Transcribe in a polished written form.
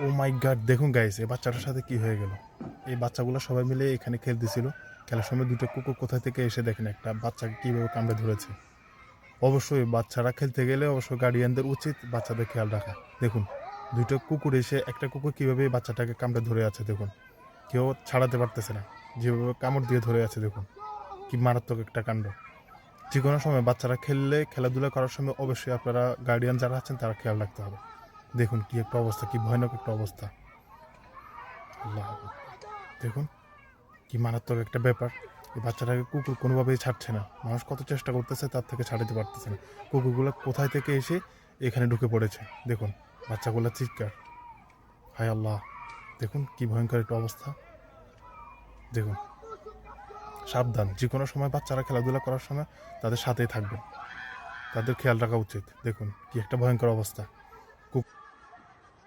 ও মাই god, দেখুন guys এই বাচ্চাটার সাথে কি হয়ে গেল। এই বাচ্চাগুলো সবাই মিলে এখানে খেলতেছিল, খেলার সময় দুটো কুকুর কোথা থেকে এসে দেখেন একটা বাচ্চাকে কীভাবে কামড়ে ধরেছে। অবশ্যই বাচ্চারা খেলতে গেলে অবশ্যই গার্ডিয়ানদের উচিত বাচ্চাদের খেয়াল রাখা। দেখুন দুটো কুকুর এসে একটা কুকুর কীভাবে এই বাচ্চাটাকে কামড়ে ধরে আছে, দেখুন কেউ ছাড়াতে পারতেছে না, যেভাবে কামড় দিয়ে ধরে আছে দেখুন, কি মারাত্মক একটা কাণ্ড। যে কোনো সময় বাচ্চারা খেললে খেলাধুলা করার সময় অবশ্যই আপনারা গার্ডিয়ান যারা আছেন তারা খেয়াল রাখতে হবে। দেখুন কি একটা অবস্থা, কি ভয়ানক একটা অবস্থা। আল্লাহ, দেখুন কি মারাত্মক একটা ব্যাপার। এই বাচ্চাটাকে কুকুর কোনোভাবেই ছাড়ছে না, মানুষ কত চেষ্টা করতেছে তার থেকে ছাড়াতে পারতেছে না। কুকুরগুলো কোথায় থেকে এসে এখানে ঢুকে পড়েছে, দেখুন বাচ্চাগুলো চিৎকার, হায় আল্লাহ, দেখুন কি ভয়ঙ্কর একটা অবস্থা। দেখুন সাবধান, যে কোনো সময় বাচ্চারা খেলাধুলা করার সময় তাদের সাথেই থাকবেন, তাদের খেয়াল রাখা উচিত। দেখুন কি একটা ভয়ঙ্কর অবস্থা।